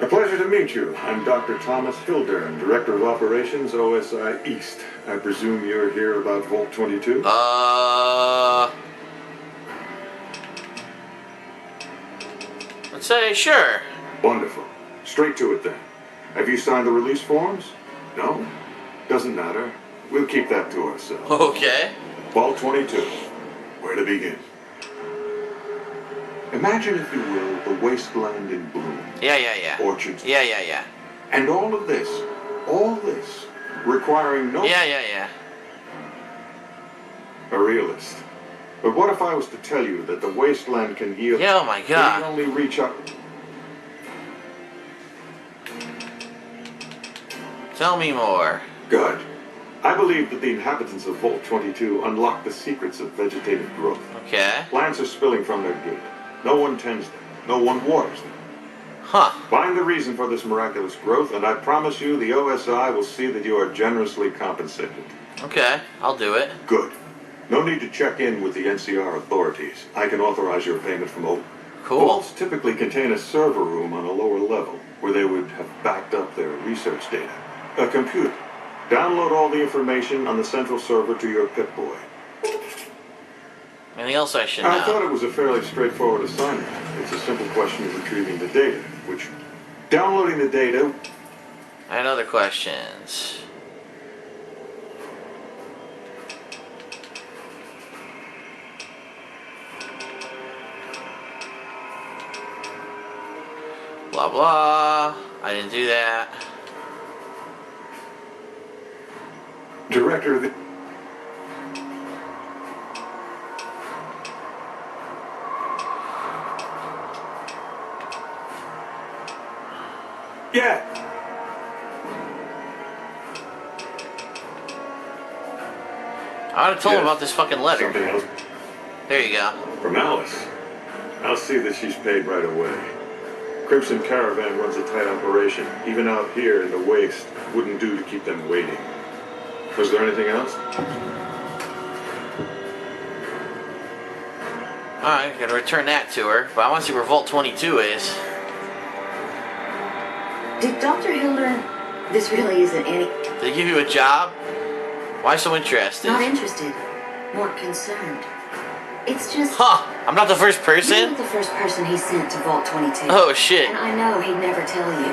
A pleasure to meet you. I'm Dr. Thomas Hildern, Director of Operations, OSI East. I presume you're here about Vault-22? Let's say sure. Wonderful. Straight to it then. Have you signed the release forms? No? Doesn't matter. We'll keep that to ourselves. Okay. Vault-22. Where to begin? Imagine, if you will, the wasteland in bloom. Yeah. Orchards. Yeah. And all this, requiring no... Yeah. A realist. But what if I was to tell you that the wasteland can yield... Yeah, oh my God. Can only reach up... Tell me more. Good. I believe that the inhabitants of Vault-22 unlock the secrets of vegetative growth. Okay. Plants are spilling from their gate. No one tends them. No one waters them. Huh. Find the reason for this miraculous growth, and I promise you the OSI will see that you are generously compensated. Okay, I'll do it. Good. No need to check in with the NCR authorities. I can authorize your payment from open. Cool. Vaults typically contain a server room on a lower level, where they would have backed up their research data. A computer. Download all the information on the central server to your Pip-Boy. Anything else I should know? I thought it was a fairly straightforward assignment. It's a simple question of retrieving the data, which... Downloading the data... I had other questions. Blah blah. I didn't do that. Director of the... Yeah. I would have told him about this fucking letter. Something else? There you go. From Alice. I'll see that she's paid right away. Crimson Caravan runs a tight operation. Even out here in the waste, wouldn't do to keep them waiting. Was there anything else? Alright, gotta return that to her. But I want to see where Vault-22 is. Did Dr. Hilder... This really isn't any... Did they give you a job? Why so interested? Not interested. More concerned. It's just... Huh! I'm not the first person? You're not the first person he sent to Vault-22. Oh, shit. And I know he'd never tell you.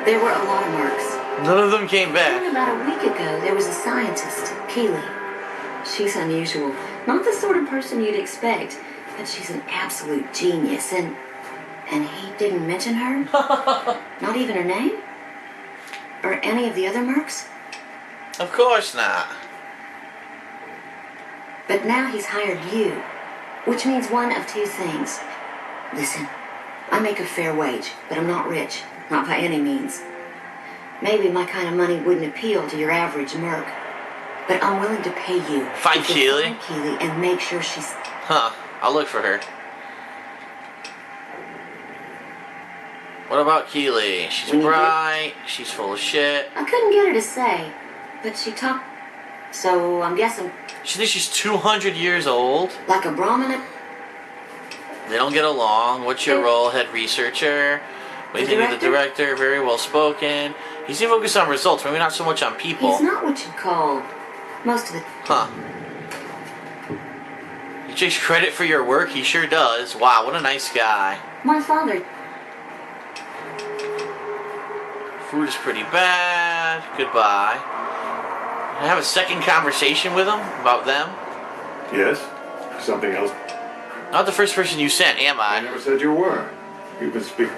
There were a lot of marks. None of them came back. Then about a week ago, there was a scientist, Keely. She's unusual. Not the sort of person you'd expect, but she's an absolute genius, and he didn't mention her? Not even her name? Or any of the other mercs? Of course not. But now he's hired you, which means one of two things. Listen, I make a fair wage, but I'm not rich, not by any means. Maybe my kind of money wouldn't appeal to your average merc, but I'm willing to pay you. Find Keely? Find Keely and make sure she's... Huh, I'll look for her. What about Keely? She's bright, she's full of shit. I couldn't get her to say, but she talked... So I'm guessing... She thinks she's 200 years old? Like a Brahmin? They don't get along. What's your role? Head researcher? What do you think of the director? Very well spoken. He's focused on results, maybe not so much on people. He's not what you'd call most of the... Huh. He takes credit for your work? He sure does. Wow, what a nice guy. My father... Food is pretty bad. Goodbye. Can I have a second conversation with him about them? Yes? Something else? Not the first person you sent, am I? I never said you were. You've been speaking...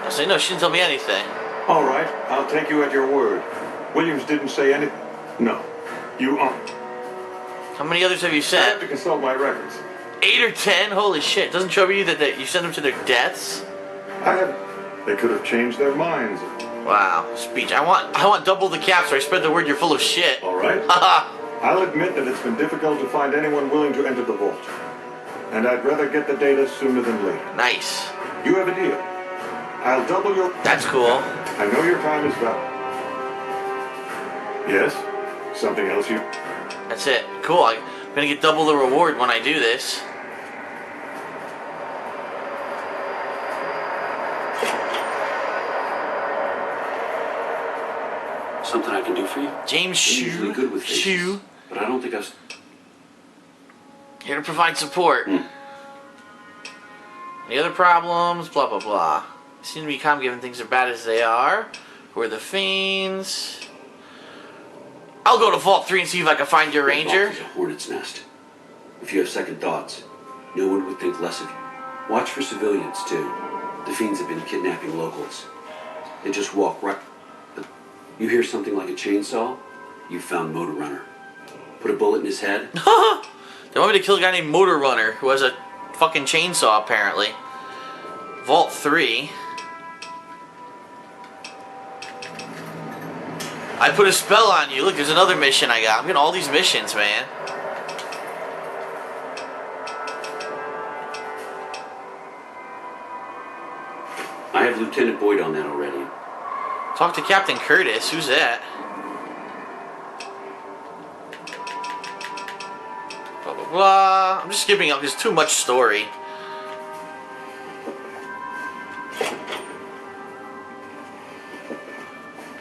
I say no, she didn't tell me anything. All right, I'll take you at your word. Williams didn't say anything. No, you aren't. How many others have you I have sent? to consult my records. 8 or 10? Holy shit. Doesn't trouble you that you send them to their deaths? I haven't. They could have changed their minds. Wow. Speech. I want double the cap so I spread the word you're full of shit. All right. Haha. I'll admit that it's been difficult to find anyone willing to enter the vault. And I'd rather get the data sooner than later. Nice. You have a deal. I'll double your... That's cool. I know your time is valuable. Yes? Something else you... That's it. Cool. I'm gonna get double the reward when I do this. Something I can do for you? James I'm usually good with faces, Shoe. but I don't think I've... Here to provide support. Any other problems? Blah, blah, blah. Seem to be calm given things are bad as they are. Who are the fiends? I'll go to Vault 3 and see if I can find your ranger. Vault is a hornet's nest. If you have second thoughts, no one would think less of you. Watch for civilians, too. The fiends have been kidnapping locals. They just walk right... But you hear something like a chainsaw, you found Motor Runner. Put a bullet in his head. They want me to kill a guy named Motor Runner who has a fucking chainsaw, apparently. Vault 3. I put a spell on you. Look, there's another mission I got. I'm getting all these missions, man. I have Lieutenant Boyd on that already. Talk to Captain Curtis. Who's that? Blah, blah, blah. I'm just skipping up. There's too much story.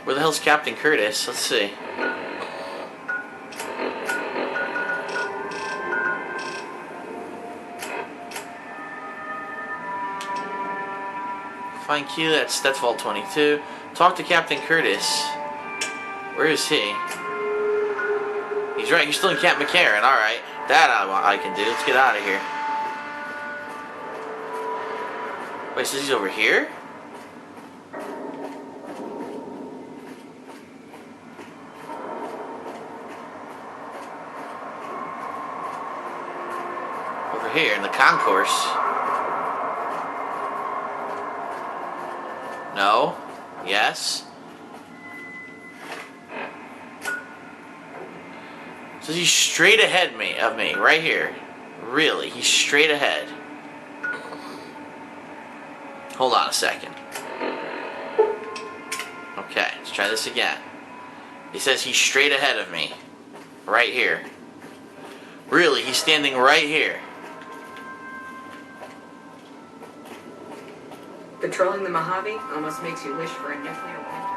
Where the hell's Captain Curtis? Let's see. Find Q, that's Vault 22. Talk to Captain Curtis. Where is he? He's right, he's still in Camp McCarran. Alright. That I can do. Let's get out of here. Wait, so he's over here? Over here in the concourse. No. Yes. So he's straight ahead of me, right here. Really, he's straight ahead. Hold on a second. Okay, let's try this again. He says he's straight ahead of me. Right here. Really, he's standing right here. Patrolling the Mojave almost makes you wish for a nuclear winter.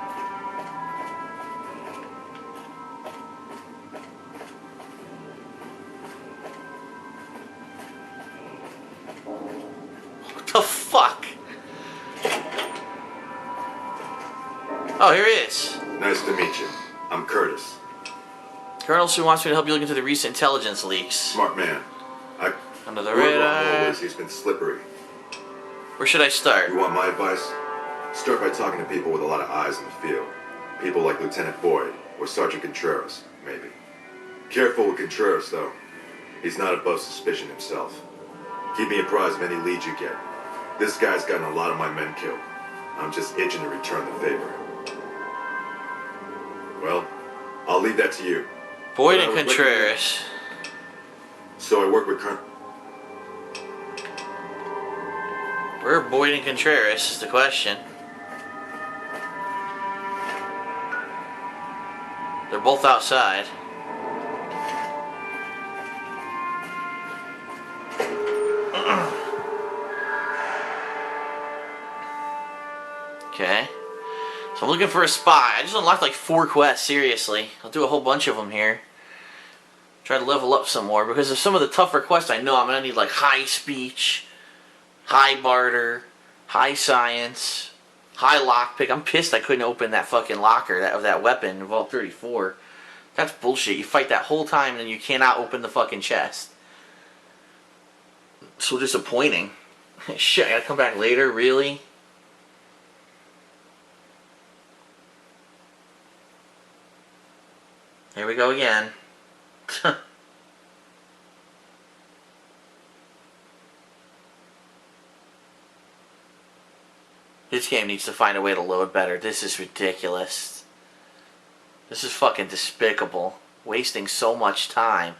What the fuck? Oh, here he is. Nice to meet you. I'm Curtis. Colonel Sue wants me to help you look into the recent intelligence leaks. Smart man. Under the Word on radar. always he's been slippery. Where should I start? You want my advice? Start by talking to people with a lot of eyes in the field. People like Lieutenant Boyd or Sergeant Contreras, maybe. Careful with Contreras, though. He's not above suspicion himself. Keep me apprised of any leads you get. This guy's gotten a lot of my men killed. I'm just itching to return the favor. Well, I'll leave that to you. Boyd But I and was looking Contreras. So I work with Colonel... Where are Boyd and Contreras is the question. They're both outside. Okay. So I'm looking for a spy. I just unlocked like 4 quests, seriously. I'll do a whole bunch of them here. Try to level up some more because of some of the tougher quests I know I'm going to need like high speech, high barter, high science, high lockpick. I'm pissed I couldn't open that fucking locker of that weapon in Vault 34. That's bullshit. You fight that whole time and you cannot open the fucking chest. So disappointing. Shit, I gotta come back later, really? Here we go again. This game needs to find a way to load better. This is ridiculous. This is fucking despicable. Wasting so much time.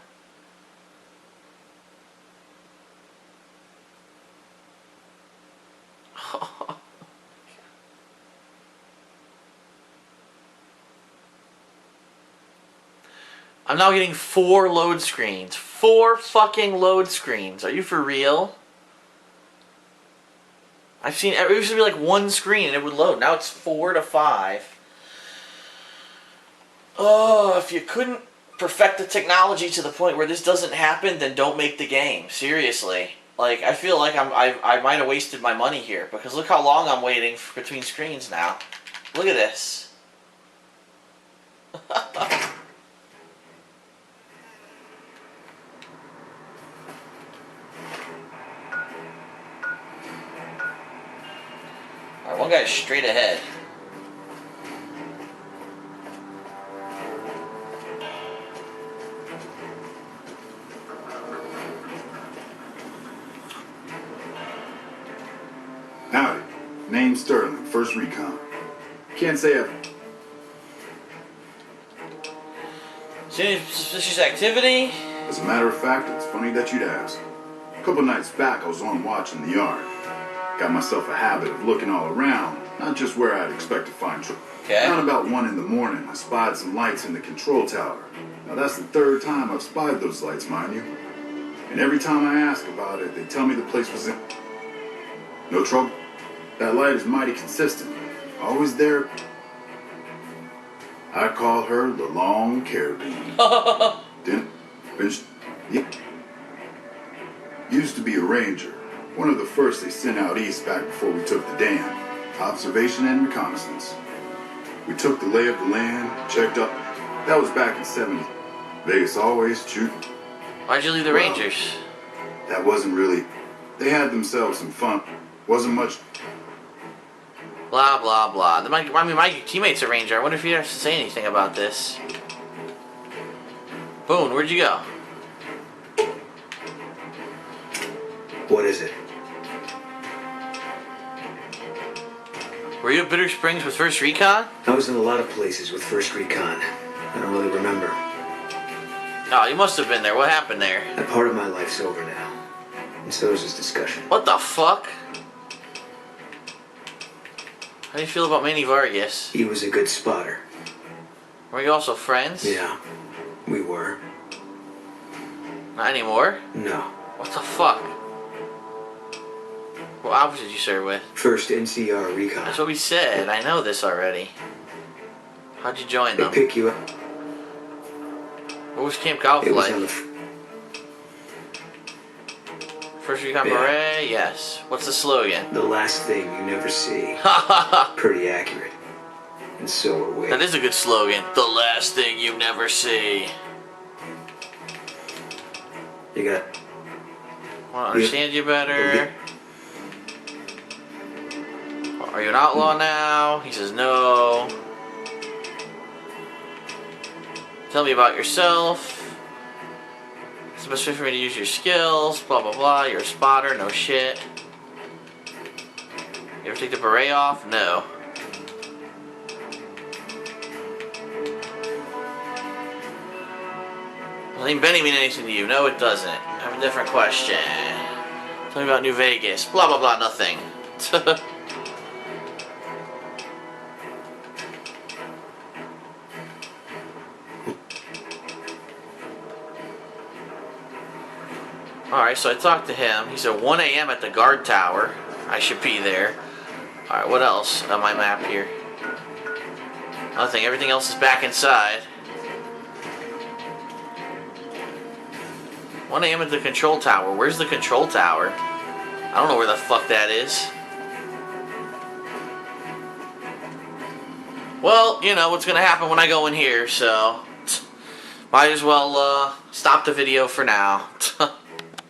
I'm now getting 4 load screens. 4 fucking load screens. Are you for real? I've seen, it used to be like 1 screen and it would load. Now it's 4 to 5. Oh, if you couldn't perfect the technology to the point where this doesn't happen, then don't make the game. Seriously. Like, I feel like I might have wasted my money here, because look how long I'm waiting between screens now. Look at this. Alright, one guy's straight ahead. Howdy. Name's Sterling, First Recon. Can't say I've... See any suspicious activity? As a matter of fact, it's funny that you'd ask. A couple nights back, I was on watch in the yard. Got myself a habit of looking all around, not just where I'd expect to find trouble. Okay. Around about 1 in the morning, I spied some lights in the control tower. Now that's the 3rd time I've spied those lights, mind you. And every time I ask about it, they tell me the place was in... No trouble. That light is mighty consistent. Always there. I call her the Long Carabine. Yeah. Used to be a ranger. One of the first they sent out east back before we took the dam. Observation and reconnaissance. We took the lay of the land, checked up. That was back in 70. Vegas always shoot. Why'd you leave the Rangers? That wasn't really... They had themselves some fun. Wasn't much... Blah, blah, blah. My teammate's a Ranger. I wonder if he has to say anything about this. Boone, where'd you go? What is it? Were you at Bitter Springs with First Recon? I was in a lot of places with First Recon. I don't really remember. Oh, you must have been there. What happened there? That part of my life's over now. And so is this discussion. What the fuck? How do you feel about Manny Vargas? He was a good spotter. Were you also friends? Yeah, we were. Not anymore? No. What the fuck? What office did you serve with? First NCR Recon. That's what we said. I know this already. How'd you join They them? pick you up. What was Camp Golf It was like? on the... First Recon Yeah. Beret? Yes. What's the slogan? The last thing you never see. Ha ha ha! Pretty accurate. And so are we. That is a good slogan. The last thing you never see. You got... Want to understand you better? Are you an outlaw now? He says no. Tell me about yourself. It's the best way for me to use your skills. Blah blah blah. You're a spotter. No shit. You ever take the beret off? No. Does name Benny mean anything to you? No, it doesn't. I have a different question. Tell me about New Vegas. Blah blah blah. Nothing. Alright, so I talked to him. He said 1 a.m. at the guard tower. I should be there. Alright, what else on my map here? Nothing. Everything else is back inside. 1 a.m. at the control tower. Where's the control tower? I don't know where the fuck that is. Well, you know what's gonna happen when I go in here, so might as well stop the video for now.